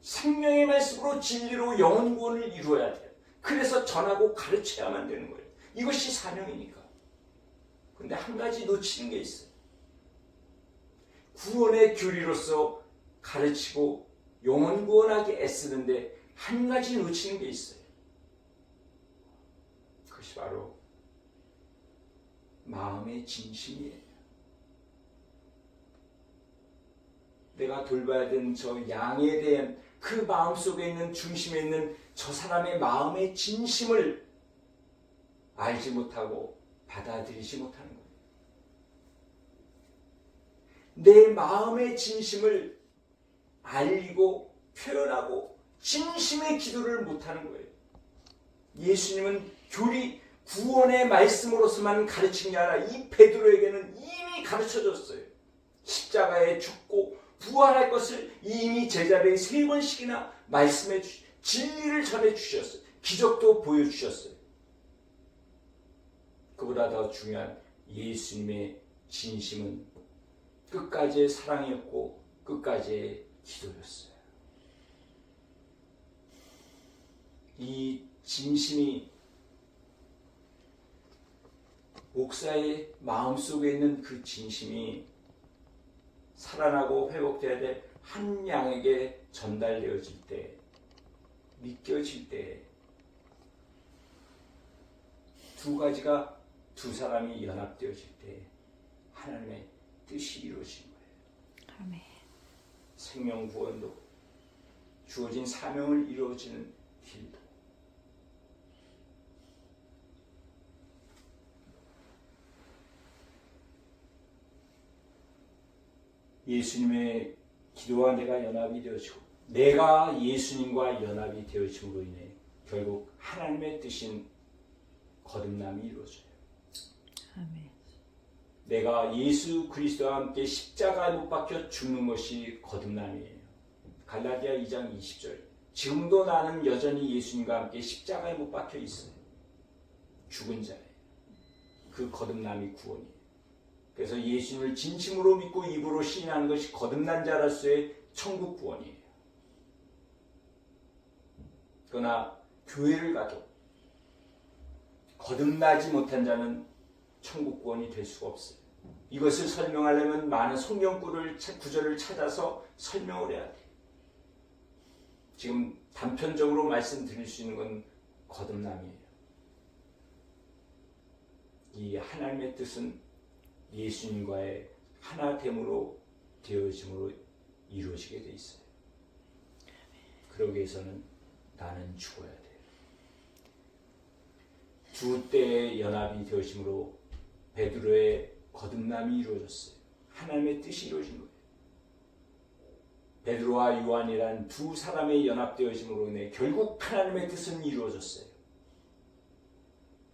생명의 말씀으로 진리로 영혼 구원을 이루어야 돼요. 그래서 전하고 가르쳐야만 되는 거예요. 이것이 사명이니까. 그런데 한 가지 놓치는 게 있어요. 구원의 교리로서 가르치고 영혼 구원하기 애쓰는데 한 가지 놓치는 게 있어요. 그것이 바로 마음의 진심이에요. 내가 돌봐야 되는 저 양에 대한 그 마음속에 있는 중심에 있는 저 사람의 마음의 진심을 알지 못하고 받아들이지 못하는 거예요. 내 마음의 진심을 알리고 표현하고 진심의 기도를 못하는 거예요. 예수님은 교리 구원의 말씀으로서만 가르친 게 아니라 이 베드로에게는 이미 가르쳐줬어요. 십자가에 죽고 부활할 것을 이미 제자들이 3번씩이나 말씀해 진리를 전해 주셨어요. 기적도 보여주셨어요. 그보다 더 중요한 예수님의 진심은 끝까지의 사랑이었고 끝까지의 기도였어요. 이 진심이 목사의 마음속에 있는 그 진심이 살아나고 회복돼야 될 한 양에게 전달되어질 때, 믿겨질 때, 두 가지가 두 사람이 연합되어질 때 하나님의 뜻이 이루어진 거예요. 아멘. 생명 구원도 주어진 사명을 이루어지는 길도. 예수님의 기도와 내가 연합이 되어지고 내가 예수님과 연합이 되어짐으로 인해 결국 하나님의 뜻인 거듭남이 이루어져요. 아멘. 내가 예수 그리스도와 함께 십자가에 못 박혀 죽는 것이 거듭남이에요. 갈라디아 2장 20절. 지금도 나는 여전히 예수님과 함께 십자가에 못 박혀 있어요. 죽은 자예요. 그 거듭남이 구원이에요. 그래서 예수님을 진심으로 믿고 입으로 시인하는 것이 거듭난 자로서의 천국 구원이에요. 그러나 교회를 가도 거듭나지 못한 자는 천국 구원이 될 수가 없어요. 이것을 설명하려면 많은 성경 구절을 찾아서 설명을 해야 돼요. 지금 단편적으로 말씀드릴 수 있는 건 거듭남이에요. 이 하나님의 뜻은 예수님과의 하나됨으로 되어짐으로 이루어지게 돼 있어요. 그러기 위해서는 나는 죽어야 돼요. 두 때의 연합이 되어짐으로 베드로의 거듭남이 이루어졌어요. 하나님의 뜻이 이루어진 거예요. 베드로와 요한이란 두 사람의 연합되어짐으로 인해 결국 하나님의 뜻은 이루어졌어요.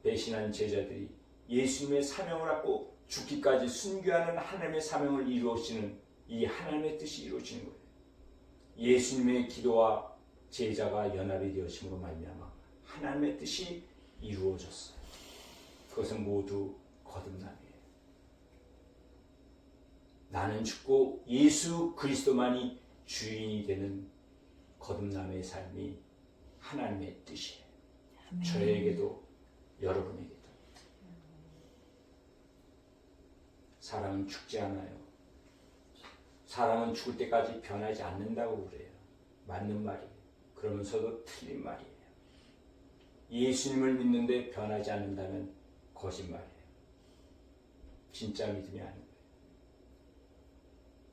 배신한 제자들이 예수님의 사명을 갖고 죽기까지 순교하는 하나님의 사명을 이루어지는 이 하나님의 뜻이 이루어지는 거예요. 예수님의 기도와 제자가 연합이 되어짐으로 말미암아 하나님의 뜻이 이루어졌어요. 그것은 모두 거듭남이에요. 나는 죽고 예수 그리스도만이 주인이 되는 거듭남의 삶이 하나님의 뜻이에요. 아멘. 저에게도 여러분에게도. 사람은 죽지 않아요. 사람은 죽을 때까지 변하지 않는다고 그래요. 맞는 말이에요. 그러면서도 틀린 말이에요. 예수님을 믿는데 변하지 않는다면 거짓말이에요. 진짜 믿음이 아닌 거예요.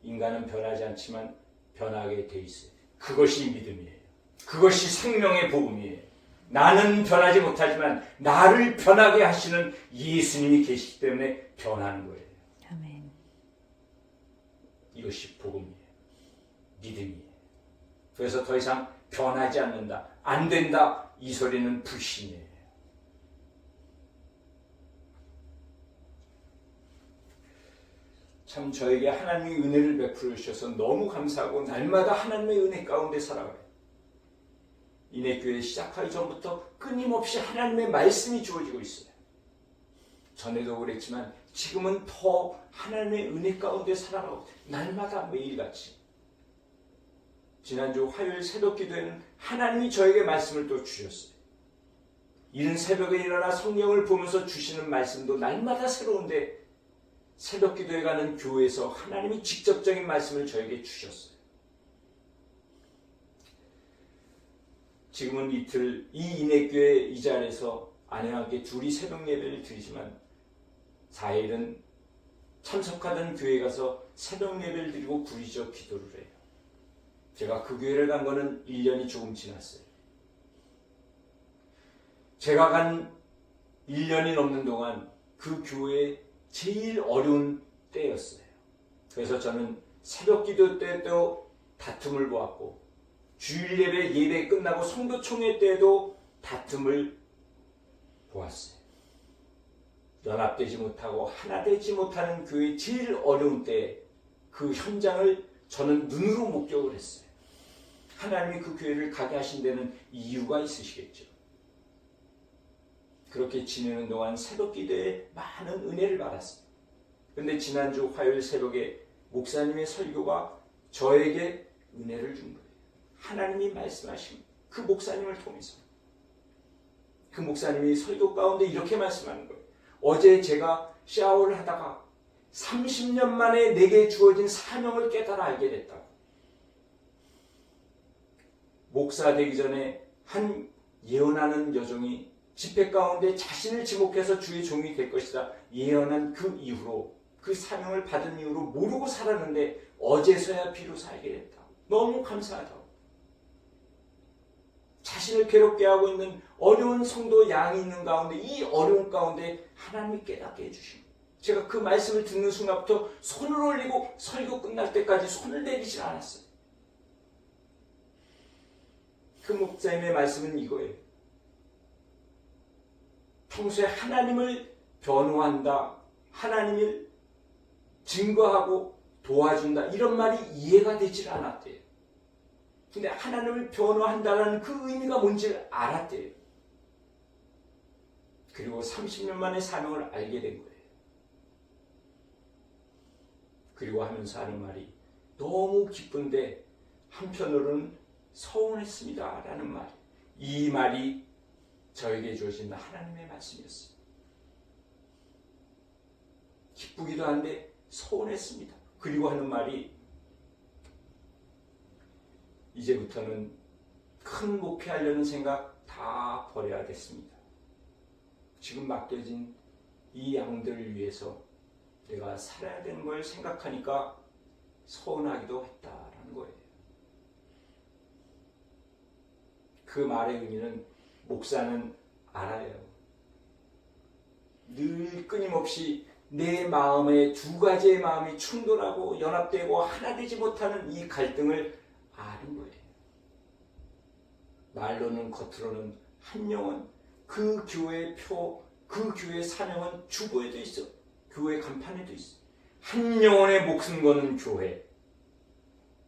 인간은 변하지 않지만 변하게 돼 있어요. 그것이 믿음이에요. 그것이 생명의 복음이에요. 나는 변하지 못하지만 나를 변하게 하시는 예수님이 계시기 때문에 변하는 거예요. 아멘. 이것이 복음이에요. 믿음이에요. 그래서 더 이상 변하지 않는다, 안 된다, 이 소리는 불신이에요. 참 저에게 하나님이 은혜를 베풀어 주셔서 너무 감사하고 날마다 하나님의 은혜 가운데 살아가요. 인해교회 시작하기 전부터 끊임없이 하나님의 말씀이 주어지고 있어요. 전에도 그랬지만 지금은 더 하나님의 은혜 가운데 살아가고 날마다 매일같이. 지난주 화요일 새벽 기도에는 하나님이 저에게 말씀을 또 주셨어요. 이른 새벽에 일어나 성경을 보면서 주시는 말씀도 날마다 새로운데 새벽 기도에 가는 교회에서 하나님이 직접적인 말씀을 저에게 주셨어요. 지금은 이틀 이 인해교회 이 자리에서 아내와 함께 둘이 새벽 예배를 드리지만 4일은 참석하던 교회에 가서 새벽 예배를 드리고 부르짖어 기도를 해요. 제가 그 교회를 간 거는 1년이 조금 지났어요. 제가 간 1년이 넘는 동안 그 교회에 제일 어려운 때였어요. 그래서 저는 새벽 기도 때도 다툼을 보았고 주일 예배 끝나고 성도총회 때도 다툼을 보았어요. 연합되지 못하고 하나 되지 못하는 교회의 제일 어려운 때 그 현장을 저는 눈으로 목격을 했어요. 하나님이 그 교회를 가게 하신 데는 이유가 있으시겠죠. 그렇게 지내는 동안 새벽 기도에 많은 은혜를 받았어요. 그런데 지난주 화요일 새벽에 목사님의 설교가 저에게 은혜를 준 거예요. 하나님이 말씀하신 그 목사님을 통해서. 그 목사님이 설교 가운데 이렇게 말씀하는 거예요. 어제 제가 샤워를 하다가 30년 만에 내게 주어진 사명을 깨달아 알게 됐다고. 목사 되기 전에 한 예언하는 여종이 집회 가운데 자신을 지목해서 주의 종이 될 것이다 예언한 그 이후로 그 사명을 받은 이후로 모르고 살았는데 어제서야 비로소 알게 됐다. 너무 감사하다고. 자신을 괴롭게 하고 있는 어려운 성도 양이 있는 가운데 이 어려운 가운데 하나님이 깨닫게 해주신 거예요. 제가 그 말씀을 듣는 순간부터 손을 올리고 설교 끝날 때까지 손을 내리지 않았어요. 그 목사님의 말씀은 이거예요. 평소에 하나님을 변호한다, 하나님을 증거하고 도와준다 이런 말이 이해가 되질 않았대요. 근데 하나님을 변호한다는 그 의미가 뭔지를 알았대요. 그리고 30년 만에 사명을 알게 된 거예요. 그리고 하면서 하는 말이 너무 기쁜데 한편으로는 서운했습니다 라는 말. 이 말이 저에게 주어진 하나님의 말씀이었어요. 기쁘기도 한데 서운했습니다. 그리고 하는 말이 이제부터는 큰 목회하려는 생각 다 버려야겠습니다. 지금 맡겨진 이 양들을 위해서 내가 살아야 되는 걸 생각하니까 서운하기도 했다라는 거예요. 그 말의 의미는 목사는 알아요. 늘 끊임없이 내 마음에 두 가지의 마음이 충돌하고 연합되고 하나 되지 못하는 이 갈등을 아는 거예요. 말로는 겉으로는 한 영혼, 그 교회의 표, 그 교회의 사명은 주보에도 있어. 교회 간판에도 있어. 한 영혼의 목숨 거는 교회.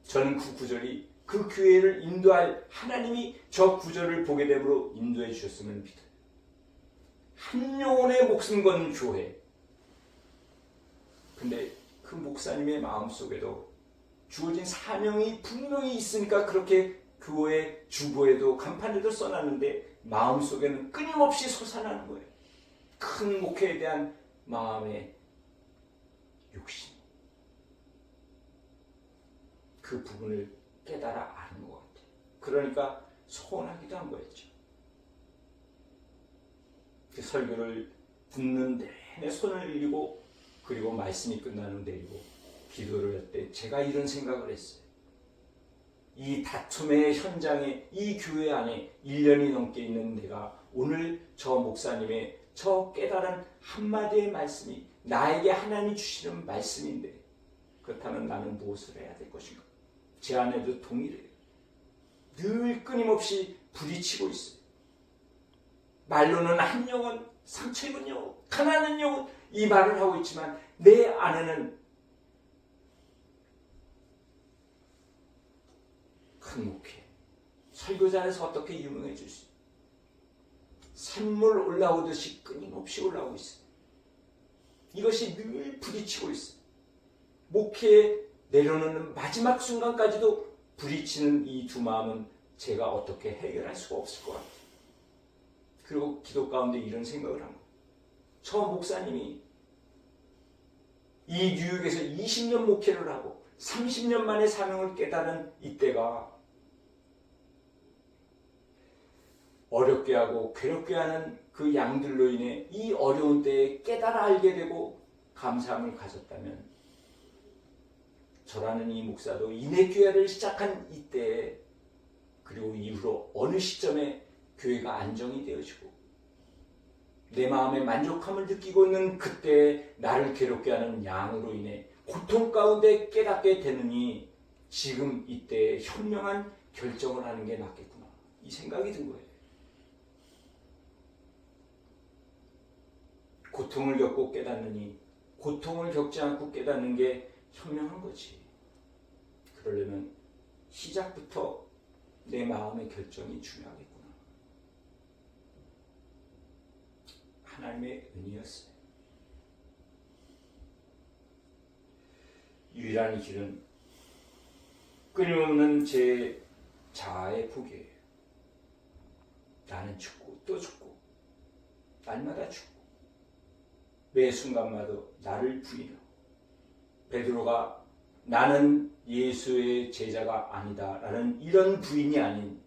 저는 그 구절이 그 교회를 인도할 하나님이 저 구절을 보게 되므로 인도해 주셨음을 믿어요. 한 영혼의 목숨 건 교회. 근데 그 목사님의 마음속에도 주어진 사명이 분명히 있으니까 그렇게 교회 주보에도 간판에도 써놨는데 마음속에는 끊임없이 솟아나는 거예요. 큰 목회에 대한 마음의 욕심. 그 부분을 깨달아 아는 것 같아요. 그러니까 소원하기도 한 거였죠. 그 설교를 듣는 내내 손을 들리고 그리고 말씀이 끝난 후 내리고 기도를 할 때 제가 이런 생각을 했어요. 이 다툼의 현장에 이 교회 안에 1년이 넘게 있는 내가 오늘 저 목사님의 저 깨달은 한마디의 말씀이 나에게 하나님이 주시는 말씀인데 그렇다면 나는 무엇을 해야 될 것인가? 제 안에도 동일해요. 늘 끊임없이 부딪히고 있어요. 말로는 한 영혼, 상처 입은 영혼, 가난한 영혼 이 말을 하고 있지만 내 안에는 큰 목회, 설교자에서 어떻게 유명해질 수 있어요? 샘물 올라오듯이 끊임없이 올라오고 있어요. 이것이 늘 부딪히고 있어요. 목회에 내려놓는 마지막 순간까지도 부딪히는 이 두 마음은 제가 어떻게 해결할 수가 없을 것 같아요. 그리고 기도 가운데 이런 생각을 한 거예요. 저 목사님이 이 뉴욕에서 20년 목회를 하고 30년 만에 사명을 깨달은 이때가 어렵게 하고 괴롭게 하는 그 양들로 인해 이 어려운 때에 깨달아 알게 되고 감사함을 가졌다면 저라는 이 목사도 인해교회를 시작한 이때에 그리고 이후로 어느 시점에 교회가 안정이 되어지고 내 마음의 만족함을 느끼고 있는 그때에 나를 괴롭게 하는 양으로 인해 고통 가운데 깨닫게 되느니 지금 이때에 현명한 결정을 하는 게 낫겠구나 이 생각이 든 거예요. 고통을 겪고 깨닫느니 고통을 겪지 않고 깨닫는 게 현명한 거지. 그러려면 시작부터 내 마음의 결정이 중요하겠구나. 하나님의 은혜였어요. 유일한 길은 끊임없는 제 자아의 포기예요. 나는 죽고 또 죽고 날마다 죽고 매 순간마다 나를 부인하고 베드로가 나는 예수의 제자가 아니다 라는 이런 부인이 아닌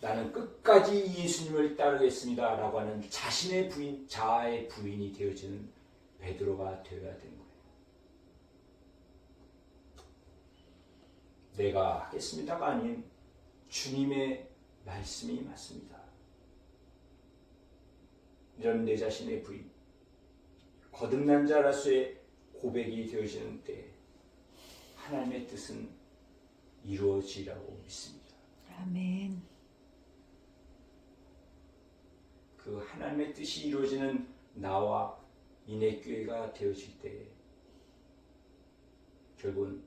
나는 끝까지 예수님을 따르겠습니다 라고 하는 자신의 부인, 자아의 부인이 되어지는 베드로가 되어야 되는 거예요. 내가 하겠습니다가 아닌 주님의 말씀이 맞습니다. 이런 내 자신의 부인, 거듭난 자로서의 고백이 되어지는 때 하나님의 뜻은 이루어지라고 믿습니다. 아멘. 그 하나님의 뜻이 이루어지는 나와 인해교회가 되어질 때 결국은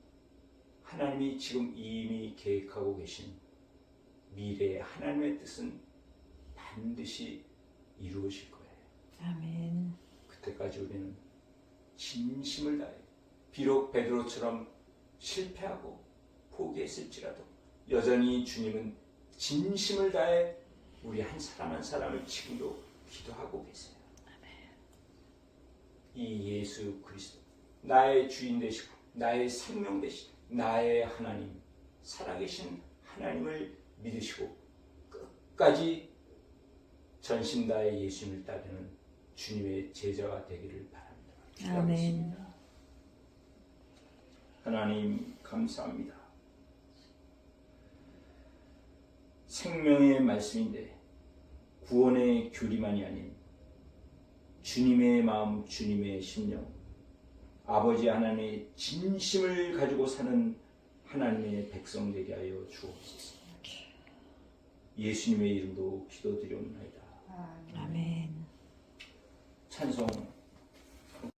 하나님이 지금 이미 계획하고 계신 미래의 하나님의 뜻은 반드시 이루어질 거예요. 아멘. 그때까지 우리는 진심을 다해 비록 베드로처럼 실패하고 포기했을지라도 여전히 주님은 진심을 다해 우리 한 사람 한 사람을 지금도 기도하고 계세요. 이 예수 그리스도 나의 주인 되시고 나의 생명 되시고 나의 하나님 살아계신 하나님을 믿으시고 끝까지 전심 다해 예수님을 따르는 주님의 제자가 되기를 바랍니다. 아멘. 하나님 감사합니다. 생명의 말씀인데 구원의 교리만이 아닌 주님의 마음, 주님의 심령, 아버지 하나님의 진심을 가지고 사는 하나님의 백성 되게 하여 주옵소서. 예수님의 이름으로 기도드리옵나이다. 아멘. 찬송